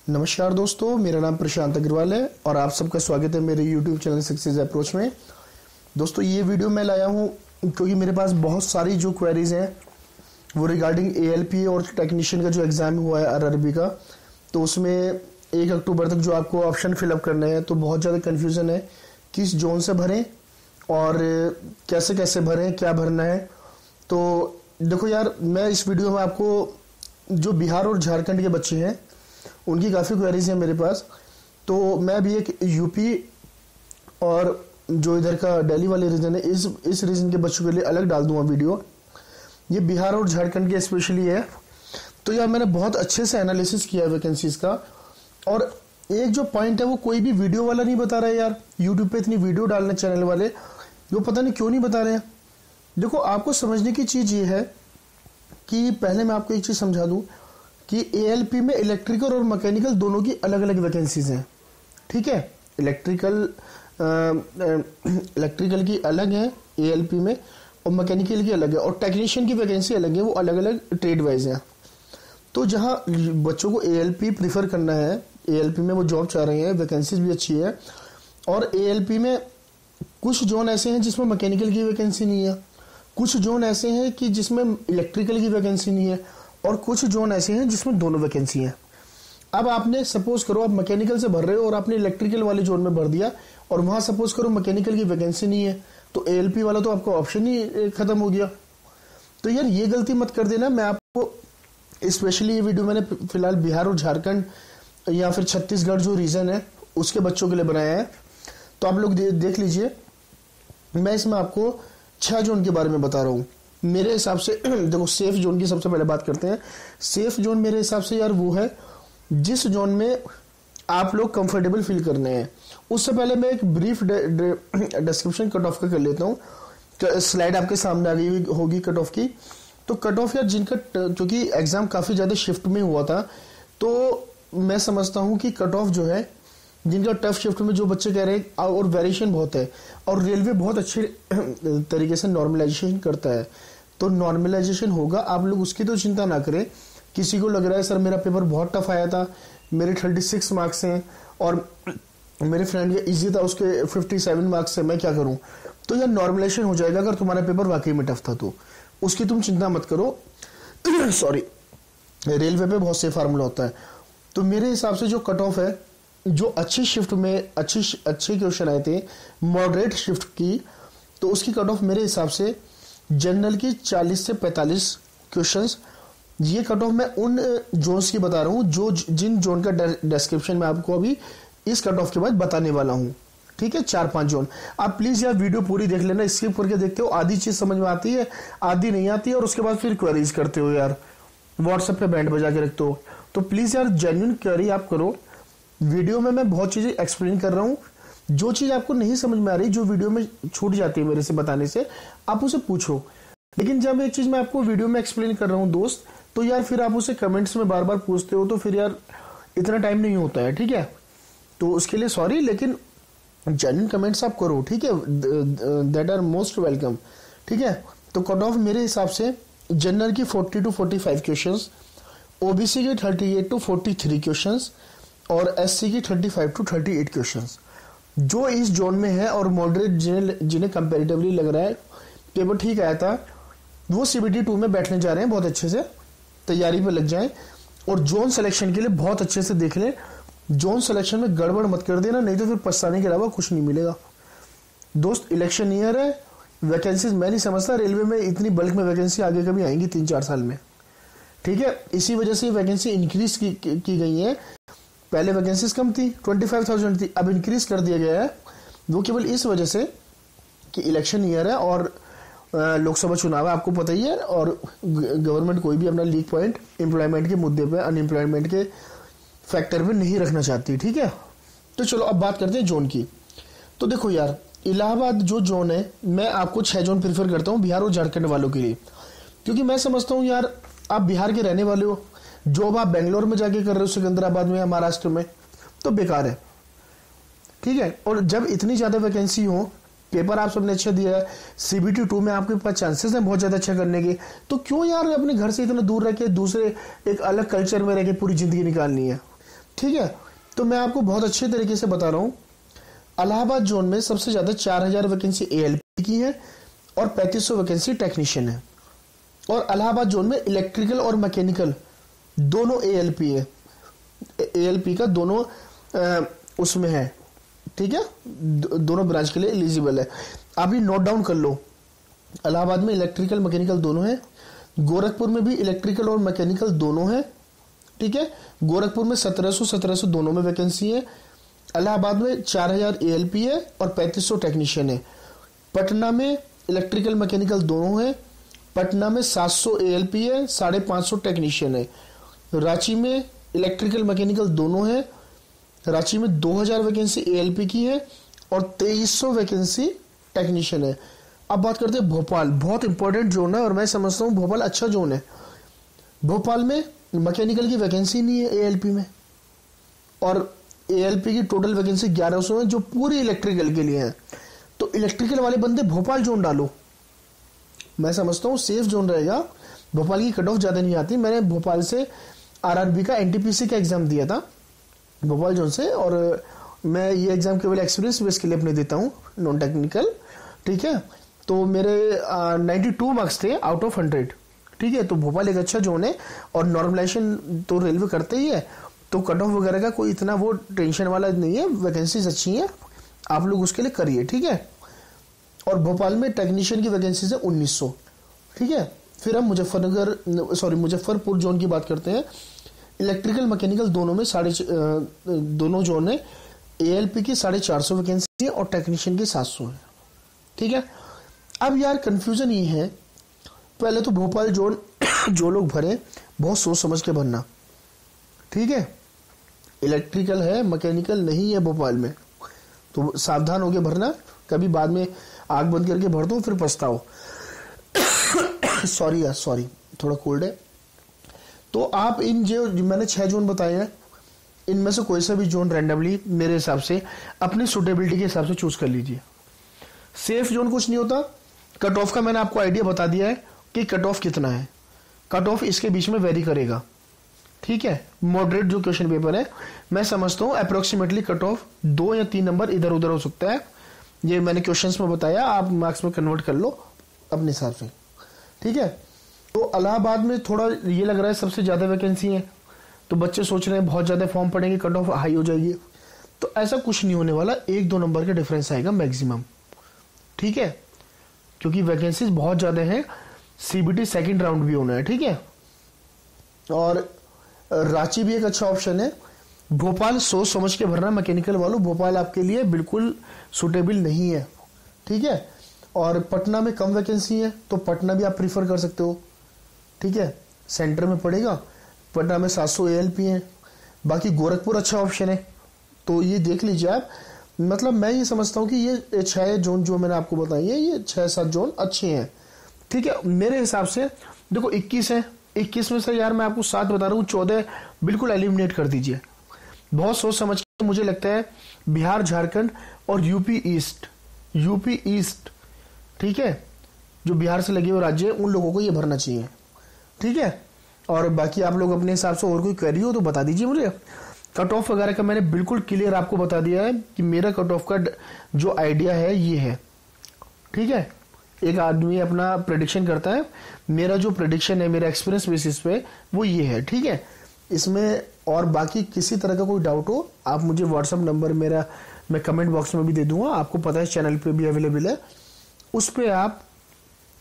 नमस्कार दोस्तों, मेरा नाम प्रशांत अग्रवाल है और आप सबका स्वागत है मेरे YouTube चैनल सक्सेस अप्रोच में। दोस्तों ये वीडियो मैं लाया हूँ क्योंकि मेरे पास बहुत सारी जो क्वेरीज हैं वो रिगार्डिंग ALP और टेक्नीशियन का जो एग्ज़ाम हुआ है RRB का, तो उसमें 1 अक्टूबर तक जो आपको ऑप्शन फिलअप करने हैं तो बहुत ज़्यादा कन्फ्यूज़न है किस जोन से भरें और कैसे कैसे भरें, क्या भरना है। तो देखो यार, मैं इस वीडियो में आपको जो बिहार और झारखंड के बच्चे हैं उनकी काफ़ी क्वेरीज हैं मेरे पास, तो मैं भी एक यूपी और जो इधर का दिल्ली वाले रीजन है इस रीजन के बच्चों के लिए अलग डाल दूंगा वीडियो। ये बिहार और झारखंड के स्पेशली है। तो यार मैंने बहुत अच्छे से एनालिसिस किया है वैकेंसीज का, और एक जो पॉइंट है वो कोई भी वीडियो वाला नहीं बता रहा है यार। यूट्यूब पे इतनी वीडियो डालने चैनल वाले वो पता नहीं क्यों नहीं बता रहे हैं। देखो, आपको समझने की चीज़ ये है कि पहले मैं आपको एक चीज़ समझा दूँ कि ALP में इलेक्ट्रिकल और मैकेनिकल दोनों की अलग अलग वैकेंसीज हैं। ठीक है, इलेक्ट्रिकल की अलग है ALP में और मैकेनिकल की अलग है, और टेक्नीशियन की वैकेंसी अलग है, वो अलग अलग ट्रेड वाइज है। तो जहाँ बच्चों को ALP प्रीफर करना है, ALP में वो जॉब चाह रहे हैं, वैकेंसीज भी अच्छी है, और ALP में कुछ जोन ऐसे हैं जिसमें मैकेनिकल की वैकेंसी नहीं है, कुछ जोन ऐसे हैं कि जिसमें इलेक्ट्रिकल की वैकेंसी नहीं है, और कुछ जोन ऐसे हैं जिसमें दोनों वैकेंसी हैं। अब आपने सपोज करो आप मैकेनिकल से भर रहे हो और आपने इलेक्ट्रिकल वाले जोन में भर दिया और वहां सपोज करो मैकेनिकल की वैकेंसी नहीं है, तो ALP वाला तो आपका ऑप्शन ही खत्म हो गया। तो यार ये गलती मत कर देना। मैं आपको स्पेशली ये वीडियो मैंने फिलहाल बिहार और झारखंड या फिर छत्तीसगढ़ जो रीजन है उसके बच्चों के लिए बनाया है, तो आप लोग देख लीजिए। मैं इसमें आपको 6 जोन के बारे में बता रहा हूँ मेरे हिसाब से। देखो, सेफ जोन की सबसे पहले बात करते हैं। सेफ जोन मेरे हिसाब से यार वो है जिस जोन में आप लोग कंफर्टेबल फील करने हैं। उससे पहले मैं एक ब्रीफ डिस्क्रिप्शन कट ऑफ का कर लेता हूँ। स्लाइड आपके सामने आ गई होगी कट ऑफ की। तो कट ऑफ यार जिनका, क्योंकि एग्जाम काफी ज्यादा शिफ्ट में हुआ था, तो मैं समझता हूँ कि कट ऑफ जो है जिनका टफ शिफ्ट में जो बच्चे कह रहे हैं, और वेरिएशन बहुत है, और रेलवे बहुत अच्छे तरीके से नॉर्मलाइजेशन करता है, तो नॉर्मलाइजेशन होगा, आप लोग उसकी तो चिंता ना करें। किसी को लग रहा है सर मेरा पेपर बहुत टफ आया था, मेरे 36 मार्क्स हैं और मेरे फ्रेंड का इजी था उसके 57 मार्क्स है, मैं क्या करूं, तो यह नॉर्मलाइजेशन हो जाएगा अगर तुम्हारा पेपर वाकई में टफ था, तो उसकी तुम चिंता मत करो। सॉरी, रेलवे पे बहुत से फार्मूला होता है। तो मेरे हिसाब से जो कट ऑफ है, जो अच्छी शिफ्ट में अच्छे क्वेश्चन आए थे, मॉडरेट शिफ्ट की, तो उसकी कट ऑफ मेरे हिसाब से जनरल की 40 से 45 क्वेश्चंस। ये कट ऑफ मैं उन जोन्स की बता रहा हूँ जो जिन जोन का डिस्क्रिप्शन में आपको अभी इस कट ऑफ के बाद बताने वाला हूँ। ठीक है, 4-5 जोन। आप प्लीज यार वीडियो पूरी देख लेना, स्किप करके देखते हो, आधी चीज समझ में आती है, आधी नहीं आती है, और उसके बाद फिर क्वेरीज करते हो यार, व्हाट्सएप पे बैंड बजा के रखते हो। तो प्लीज यार जेन्युइन क्वेरी आप करो। वीडियो में मैं बहुत चीजें एक्सप्लेन कर रहा हूँ, जो चीज आपको नहीं समझ में आ रही, जो वीडियो में छूट जाती है मेरे से बताने से, आप उसे पूछो। लेकिन जब एक चीज मैं आपको वीडियो में एक्सप्लेन कर रहा हूँ दोस्त, तो यार फिर आप उसे कमेंट्स में बार बार पूछते हो, तो फिर यार इतना टाइम नहीं होता है। ठीक है, तो उसके लिए सॉरी, लेकिन जेन्युइन कमेंट्स आप करो। ठीक है, दैट आर मोस्ट वेलकम। ठीक है, तो कट ऑफ मेरे हिसाब से जनरल की 40 to 45 क्वेश्चन, OBC की 38 to 43 क्वेश्चन, और SC की 35 to 38 क्वेश्चंस। जो इस जोन में है और मॉडरेट जिन्हें कंपैरेटिवली लग रहा है पेपर ठीक आया था, वो CBT 2 में बैठने जा रहे हैं। बहुत अच्छे से तैयारी पे लग जाएं और जोन सिलेक्शन के लिए बहुत अच्छे से देख लें। जोन सिलेक्शन में गड़बड़ मत कर देना, नहीं तो फिर पछताने के अलावा कुछ नहीं मिलेगा। दोस्त, इलेक्शन ईयर है, वैकेंसीज मैं नहीं समझता रेलवे में इतनी बल्क में वैकेंसी आगे कभी आएंगी 3-4 साल में। ठीक है, इसी वजह से वैकेंसी इंक्रीज की गई है। पहले वैकेंसीज कम थी, 25,000 थी, अब इंक्रीज कर दिया गया है। वो केवल इस वजह से कि इलेक्शन ईयर है और लोकसभा चुनाव है, आपको पता ही है, और गवर्नमेंट कोई भी अपना लीक पॉइंट एम्प्लॉयमेंट के मुद्दे पे, अनएम्प्लॉयमेंट के फैक्टर पे नहीं रखना चाहती। ठीक है, तो चलो अब बात करते हैं जोन की। तो देखो यार, इलाहाबाद जो जोन है, मैं आपको 6 जोन प्रीफर करता हूँ बिहार और झारखंड वालों के लिए, क्योंकि मैं समझता हूँ यार आप बिहार के रहने वाले हो, जॉब आप बेंगलोर में जाके कर रहे हो, सिकंदराबाद में या महाराष्ट्र में, तो बेकार है। ठीक है, और जब इतनी ज्यादा वैकेंसी हो, पेपर आप सबने अच्छा दिया है, CBT 2 में आपके पास चांसेस हैं बहुत ज्यादा अच्छा करने के, तो क्यों यार अपने घर से इतना दूर रह के दूसरे एक अलग कल्चर में रह के पूरी जिंदगी निकालनी है। ठीक है, तो मैं आपको बहुत अच्छे तरीके से बता रहा हूँ। इलाहाबाद जोन में सबसे ज्यादा 4000 वैकेंसी एएलपी की है और 3500 वैकेंसी टेक्नीशियन है। और इलाहाबाद जोन में इलेक्ट्रिकल और मैकेनिकल दोनों एएलपी है, एएलपी का दोनों उसमें है, ठीक है, दोनों ब्रांच के लिए एलिजिबल है। आप ये नोट डाउन कर लो, इलाहाबाद में इलेक्ट्रिकल मैकेनिकल दोनों है, गोरखपुर में भी इलेक्ट्रिकल और मैकेनिकल दोनों है, ठीक है। गोरखपुर में 1700 दोनों में वैकेंसी है। इलाहाबाद में 4000 एएलपी है और 3500 टेक्नीशियन है। पटना में इलेक्ट्रिकल मैकेनिकल दोनों है, पटना में 700 एएलपी है, 550 टेक्नीशियन है। रांची में इलेक्ट्रिकल मैकेनिकल दोनों है, रांची में 2000 वैकेंसी एएलपी की है और 2300 वैकेंसी टेक्नीशियन है। अब बात करते हैं भोपाल, बहुत इंपॉर्टेंट जोन है और मैं समझता हूँ भोपाल अच्छा जोन है। भोपाल में मैकेनिकल की वैकेंसी नहीं है एएलपी में, और एएलपी की टोटल वैकेंसी 1100 है जो पूरी इलेक्ट्रिकल के लिए है। तो इलेक्ट्रिकल वाले बंदे भोपाल जोन डालो, मैं समझता हूँ सेफ जोन रहेगा। भोपाल की कट ऑफ ज्यादा नहीं आती। मैंने भोपाल से आरआरबी का एनटीपीसी का एग्जाम दिया था भोपाल जोन से, और मैं ये एग्जाम केवल एक्सपीरियंस बेस के लिए अपने देता हूँ, नॉन टेक्निकल, ठीक है। तो मेरे 92 मार्क्स थे आउट ऑफ 100, ठीक है। तो भोपाल एक अच्छा जोन है और नॉर्मलाइजेशन तो रेलवे करते ही है, तो कट ऑफ वगैरह का कोई इतना वो टेंशन वाला नहीं है, वैकेंसीज अच्छी हैं, आप लोग उसके लिए करिए, ठीक है। और भोपाल में टेक्नीशियन की वैकेंसीज है 1900, ठीक है। फिर हम मुजफ्फरपुर जोन की बात करते हैं। इलेक्ट्रिकल मैकेनिकल दोनों में दोनों जोन है, एएलपी की 450 वैकेंसी है और टेक्नीशियन की 700 है, ठीक है। अब यार कंफ्यूजन ये है, पहले तो भोपाल जोन जो लोग भरे बहुत सोच समझ के भरना, ठीक है। इलेक्ट्रिकल है, मैकेनिकल नहीं है भोपाल में, तो सावधान होके भरना, कभी बाद में आग बंद करके भर दो फिर पछताओ। सॉरी थोड़ा कोल्ड है। तो आप इन जो मैंने 6 जोन बताए हैं, इनमें से कोई सा भी जोन रैंडमली मेरे हिसाब से अपनी सुटेबिलिटी के हिसाब से चूज कर लीजिए। सेफ जोन कुछ नहीं होता। कट ऑफ का मैंने आपको आइडिया बता दिया है कि कट ऑफ कितना है, कट ऑफ इसके बीच में वेरी करेगा, ठीक है। मॉडरेट जो क्वेश्चन पेपर है, मैं समझता हूं अप्रोक्सीमेटली कट ऑफ 2 या 3 नंबर इधर उधर हो सकता है। ये मैंने क्वेश्चंस में बताया, आप मार्क्स में कन्वर्ट कर लो अपने हिसाब से, ठीक है। तो इलाहाबाद में थोड़ा ये लग रहा है सबसे ज्यादा वैकेंसी है, तो बच्चे सोच रहे हैं बहुत ज्यादा फॉर्म पड़ेंगे, कट ऑफ हाई हो जाएगी। तो ऐसा कुछ नहीं होने वाला, 1-2 नंबर का डिफरेंस आएगा मैक्सिमम, ठीक है, क्योंकि वैकेंसीज बहुत ज्यादा है। सीबीटी सेकंड राउंड भी होना है, ठीक है। और रांची भी एक अच्छा ऑप्शन है। भोपाल सोच समझ के भरना मैकेनिकल वालों, भोपाल आपके लिए बिल्कुल सुटेबल नहीं है, ठीक है। और पटना में कम वैकेंसी है, तो पटना भी आप प्रीफर कर सकते हो, ठीक है, सेंटर में पड़ेगा। पटना में 700 एएलपी है। बाकी गोरखपुर अच्छा ऑप्शन है, तो ये देख लीजिए आप। मतलब मैं ये समझता हूँ कि ये 6 जोन जो मैंने आपको बताई है, ये 6-7 जोन अच्छे हैं, ठीक है। मेरे हिसाब से देखो 21 है, 21 में से यार मैं आपको 7 बता रहा हूँ, 14 बिल्कुल एलिमिनेट कर दीजिए। बहुत सोच समझ के मुझे लगता है बिहार, झारखंड और यूपी ईस्ट, ठीक है, जो बिहार से लगे हुए राज्य है उन लोगों को ये भरना चाहिए, ठीक है। और बाकी आप लोग अपने हिसाब से और कोई क्वेरी हो तो बता दीजिए मुझे। कट ऑफ वगैरह का मैंने बिल्कुल क्लियर आपको बता दिया है कि मेरा कट ऑफ का जो आइडिया है ये है, ठीक है। एक आदमी अपना प्रेडिक्शन करता है, मेरा जो प्रेडिक्शन है मेरा एक्सपीरियंस बेसिस पे वो ये है, ठीक है। इसमें और बाकी किसी तरह का कोई डाउट हो आप मुझे व्हाट्सएप नंबर मेरा मैं कमेंट बॉक्स में भी दे दूंगा, आपको पता है चैनल पे भी अवेलेबल है, उस पर आप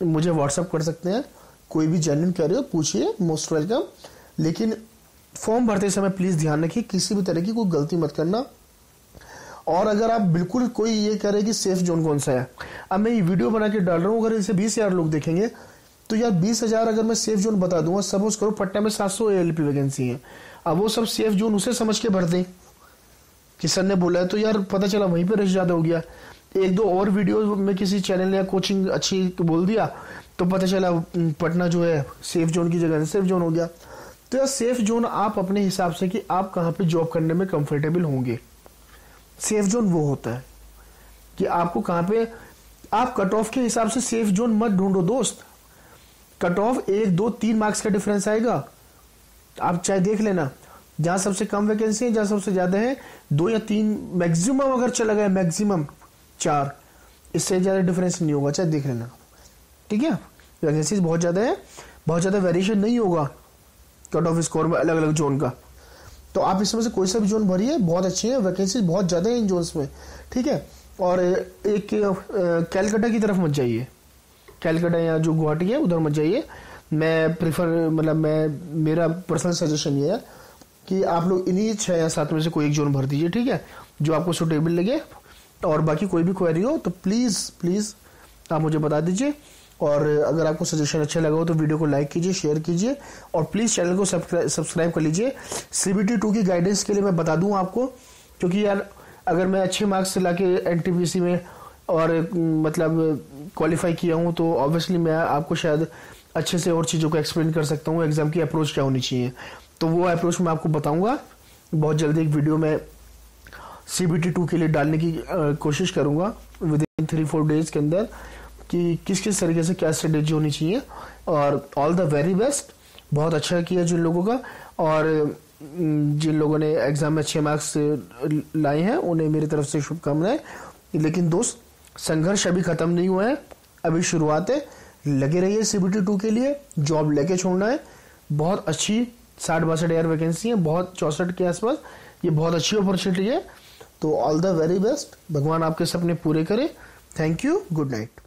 मुझे व्हाट्सएप कर सकते हैं। कोई भी जेन्युइन कह रहे हो पूछिए, मोस्ट वेलकम। लेकिन फॉर्म भरते समय प्लीज ध्यान रखिए किसी भी तरह की कोई गलती मत करना। और अगर आप बिल्कुल कोई ये कह रहे कि सेफ जोन कौन सा है, अब मैं ये वीडियो बना के डाल रहा हूँ, अगर इसे 20,000 लोग देखेंगे तो यार 20,000 अगर मैं सेफ जोन बता दूंगा, सपोज करो पटना में 700 एएलपी वैकेंसी है, अब वो सब सेफ जोन उसे समझ के भर दें कि सर ने बोला है, तो यार पता चला वहीं पे रश ज्यादा हो गया। 1-2 और वीडियो में किसी चैनल या कोचिंग अच्छी बोल दिया तो पता चला पटना जो है सेफ जोन की जगह सेफ जोन हो गया। तो यार सेफ जोन आप अपने हिसाब से कि आप कहाँ पे जॉब करने में कंफर्टेबल होंगे, सेफ जोन वो होता है कि आपको कहाँ पे, आप कट ऑफ के हिसाब से सेफ जोन मत ढूंढो दोस्त। कट ऑफ 1, 2, 3 मार्क्स का डिफरेंस आएगा, आप चाहे देख लेना। जहाँ सबसे कम वैकेंसी है, जहाँ सबसे ज़्यादा है 2 या 3, मैक्सिमम अगर चला गया मैक्सिमम 4, इससे ज़्यादा डिफरेंस नहीं होगा, चाहे देख लेना। ठीक है, वैकेंसीज बहुत ज़्यादा है, बहुत ज़्यादा वेरिएशन नहीं होगा कट ऑफ स्कोर में अलग अलग जोन का। तो आप इसमें से कोई सा भी जोन भरिए, बहुत अच्छी है, वैकेंसी बहुत ज़्यादा है इन जोन्स में। ठीक है, और एक कैलकाटा की तरफ मत जाइए, कैलकाटा या जो गुवाहाटी है उधर मत जाइए। मैं प्रीफर मतलब मेरा पर्सनल सजेशन ये है कि आप लोग इन्हीं 6 या 7 में से कोई एक जोन भर दीजिए। ठीक है, जो आपको सुटेबल लगे। और बाकी कोई भी क्वेरी हो तो प्लीज़ आप मुझे बता दीजिए। और अगर आपको सजेशन अच्छा लगा हो तो वीडियो को लाइक कीजिए, शेयर कीजिए, और प्लीज़ चैनल को सब्सक्राइब कर लीजिए। CBT 2 की गाइडेंस के लिए मैं बता दूं आपको, क्योंकि यार अगर मैं अच्छे मार्क्स ला के NTPC में और मतलब क्वालिफाई किया हूं तो ऑब्वियसली मैं आपको शायद अच्छे से और चीज़ों को एक्सप्लेन कर सकता हूँ, एग्जाम की अप्रोच क्या होनी चाहिए। तो वो अप्रोच मैं आपको बताऊंगा बहुत जल्दी। एक वीडियो में CBT 2 के लिए डालने की कोशिश करूंगा विद इन 3-4 डेज के अंदर, कि किस किस तरीके से क्या स्ट्रेटेजी होनी चाहिए। और ऑल द वेरी बेस्ट, बहुत अच्छा किया जिन लोगों का, और जिन लोगों ने एग्जाम में अच्छे मार्क्स लाए हैं उन्हें मेरी तरफ से शुभकामनाएं। लेकिन दोस्त, संघर्ष अभी खत्म नहीं हुआ है, अभी शुरुआत है। लगे रहिए CBT 2 के लिए, जॉब लेके छोड़ना है। बहुत अच्छी 60-62 वैकेंसी है, बहुत 64 के आसपास, ये बहुत अच्छी अपॉर्चुनिटी है। तो ऑल द वेरी बेस्ट, भगवान आपके सपने पूरे करे। Thank you, good night.